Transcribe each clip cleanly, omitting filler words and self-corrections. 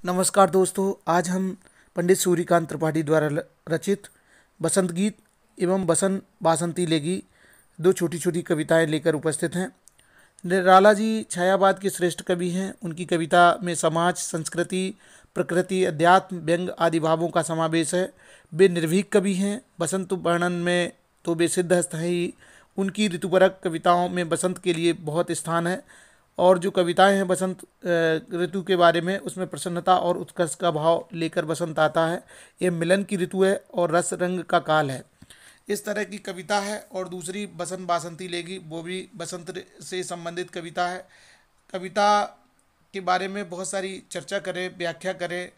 नमस्कार दोस्तों, आज हम पंडित सूर्यकांत त्रिपाठी द्वारा रचित बसंत गीत एवं बसंत बासंती लेगी दो छोटी छोटी कविताएं लेकर उपस्थित हैं। निराला जी छायावाद के श्रेष्ठ कवि हैं। उनकी कविता में समाज, संस्कृति, प्रकृति, अध्यात्म, व्यंग आदि भावों का समावेश है। वे निर्भीक कवि हैं। बसंत वर्णन में तो वे सिद्धहस्त हैं ही। उनकी ऋतुपरक कविताओं में बसंत के लिए बहुत स्थान है और जो कविताएं हैं बसंत ऋतु के बारे में, उसमें प्रसन्नता और उत्कर्ष का भाव लेकर बसंत आता है। यह मिलन की ऋतु है और रस रंग का काल है, इस तरह की कविता है। और दूसरी बसंत बासंती लेगी, वो भी बसंत से संबंधित कविता है। कविता के बारे में बहुत सारी चर्चा करें, व्याख्या करें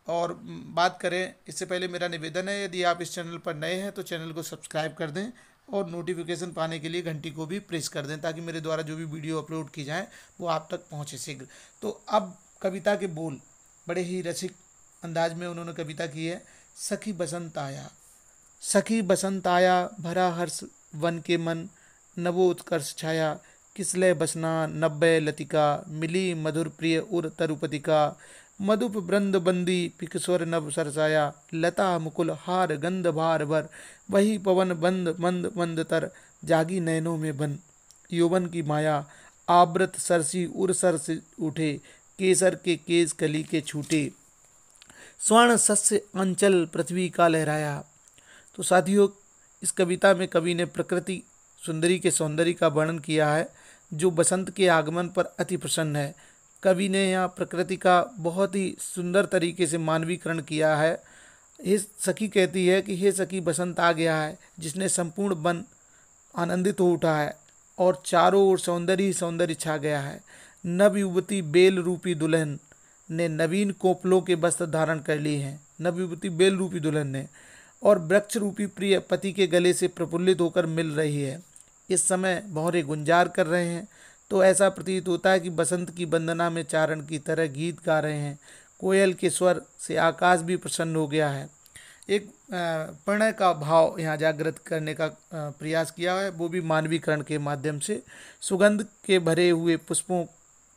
और बात करें। इससे पहले मेरा निवेदन है, यदि आप इस चैनल पर नए हैं तो चैनल को सब्सक्राइब कर दें और नोटिफिकेशन पाने के लिए घंटी को भी प्रेस कर दें, ताकि मेरे द्वारा जो भी वीडियो अपलोड की जाए वो आप तक पहुंचे शीघ्र। तो अब कविता के बोल, बड़े ही रसिक अंदाज में उन्होंने कविता की है। सखी बसंत आया, सखी बसंत आया, भरा हर्ष वन के मन, नवो उत्कर्ष छाया, किसलय बसना नब्बे लतिका, मिली मधुर प्रिय उर तरुपतिका, मधुप वृंद बंदी पिकस्वर नभ सरसाया, लता मुकुल हार गंध भार भर, वही पवन बंद मंद मंद तर, जागी नैनों में बन, यौवन की माया, आवृत सरसी उर सर से उठे, केसर के केस कली के छूटे, स्वर्ण सस्य अंचल पृथ्वी का लहराया। तो साथियों, इस कविता में कवि ने प्रकृति सुंदरी के सौंदर्य का वर्णन किया है, जो बसंत के आगमन पर अति प्रसन्न है। कवि ने यहाँ प्रकृति का बहुत ही सुंदर तरीके से मानवीकरण किया है। हे सखी कहती है कि हे सखी, बसंत आ गया है, जिसने संपूर्ण वन आनंदित हो उठा है और चारों ओर सौंदर्य ही सौंदर्य छा गया है। नव युवती बेल रूपी दुल्हन ने नवीन कोपलों के वस्त्र धारण कर लिए हैं। नव युवती बेल रूपी दुल्हन ने, और वृक्ष रूपी प्रिय पति के गले से प्रफुल्लित होकर मिल रही है। इस समय भौरे गुंजार कर रहे हैं, तो ऐसा प्रतीत होता है कि बसंत की वंदना में चारण की तरह गीत गा रहे हैं। कोयल के स्वर से आकाश भी प्रसन्न हो गया है। एक प्रणय का भाव यहाँ जागृत करने का प्रयास किया है, वो भी मानवीकरण के माध्यम से। सुगंध के भरे हुए पुष्पों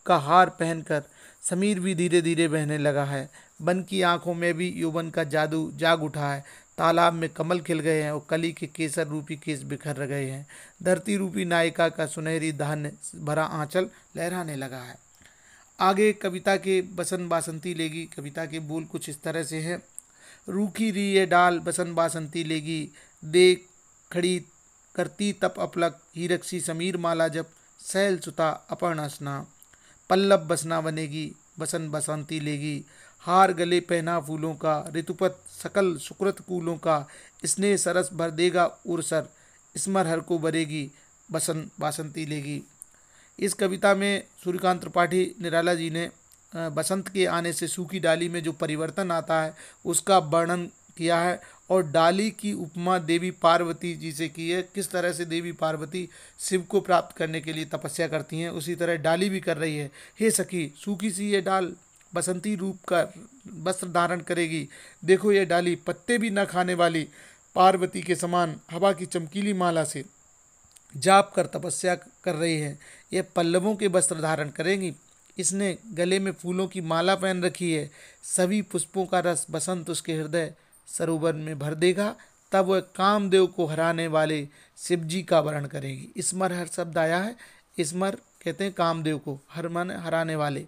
का हार पहनकर समीर भी धीरे धीरे बहने लगा है। वन की आंखों में भी यौवन का जादू जाग उठा है। तालाब में कमल खिल गए हैं और कली के केसर रूपी केस बिखर गए हैं। धरती रूपी नायिका का सुनहरी धान्य भरा आंचल लहराने लगा है। आगे कविता के बसंत बासंती लेगी कविता के बोल कुछ इस तरह से हैं। रूखी री ये डाल बसंत बासंती लेगी, देख खड़ी करती तप अपलक, हीरक सी समीर माला जब, सैल सुता अपर्णा स्ना, पल्लव बसना बनेगी बसंत बसंती लेगी, हार गले पहना फूलों का, ऋतुपत सकल सुकृत कूलों का, स्नेह सरस भर देगा उर्सर, स्मर हर को भरेगी बसंत बासंती लेगी। इस कविता में सूर्यकांत त्रिपाठी निराला जी ने बसंत के आने से सूखी डाली में जो परिवर्तन आता है उसका वर्णन किया है, और डाली की उपमा देवी पार्वती जी से की है। किस तरह से देवी पार्वती शिव को प्राप्त करने के लिए तपस्या करती हैं, उसी तरह डाली भी कर रही है। हे सखी, सूखी सी ये डाल बसंती रूप का वस्त्र धारण करेगी। देखो ये डाली पत्ते भी न खाने वाली पार्वती के समान हवा की चमकीली माला से जाप कर तपस्या कर रही है। ये पल्लवों के वस्त्र धारण करेंगी। इसने गले में फूलों की माला पहन रखी है। सभी पुष्पों का रस बसंत उसके हृदय सरोवर में भर देगा। तब वह कामदेव को हराने वाले शिव जी का वर्ण करेगी। स्मर हर शब्द आया है। स्मर कहते हैं कामदेव को, हर मन हराने वाले।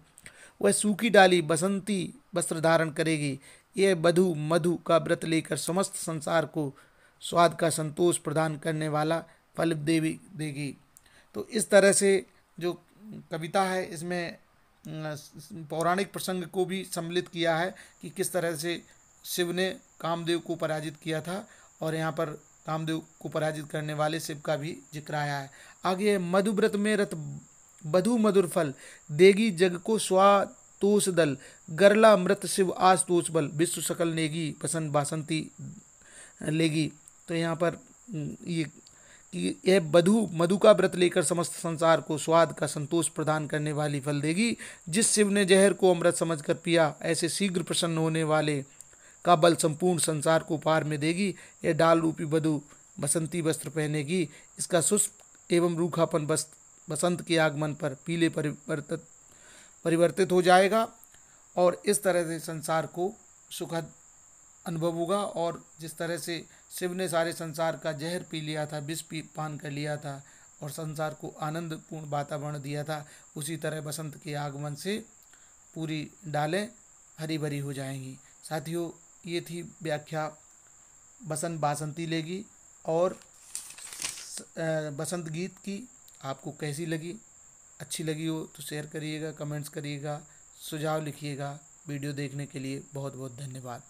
वह सूखी डाली बसंती वस्त्र धारण करेगी। यह बधु मधु का व्रत लेकर समस्त संसार को स्वाद का संतोष प्रदान करने वाला फल देवी देगी। तो इस तरह से जो कविता है, इसमें पौराणिक प्रसंग को भी सम्मिलित किया है कि किस तरह से शिव ने कामदेव को पराजित किया था, और यहाँ पर कामदेव को पराजित करने वाले शिव का भी जिक्र आया है। आगे मधुव्रत में रत बधु मधुर फल, देगी जग को स्वातोष दल, गरला मृत शिव आस्तोष बल, विश्व सकल नेगी बसंत बासंती लेगी। तो यहाँ पर ये कि यह बधु मधु का व्रत लेकर समस्त संसार को स्वाद का संतोष प्रदान करने वाली फल देगी। जिस शिव ने जहर को अमृत समझकर पिया, ऐसे शीघ्र प्रसन्न होने वाले का बल संपूर्ण संसार को पार में देगी। यह डाल रूपी बधु बसंती वस्त्र पहनेगी। इसका शुष्क एवं रूखापन बसंत के आगमन पर पीले परिवर्तित हो जाएगा और इस तरह से संसार को सुखद अनुभव होगा। और जिस तरह से शिव ने सारे संसार का जहर पी लिया था, विष पी पान कर लिया था और संसार को आनंदपूर्ण वातावरण दिया था, उसी तरह बसंत के आगमन से पूरी डालें हरी भरी हो जाएंगी। साथियों, ये थी व्याख्या बसंत बासंती लेगी और बसंत गीत की। आपको कैसी लगी? अच्छी लगी हो तो शेयर करिएगा, कमेंट्स करिएगा, सुझाव लिखिएगा। वीडियो देखने के लिए बहुत बहुत धन्यवाद।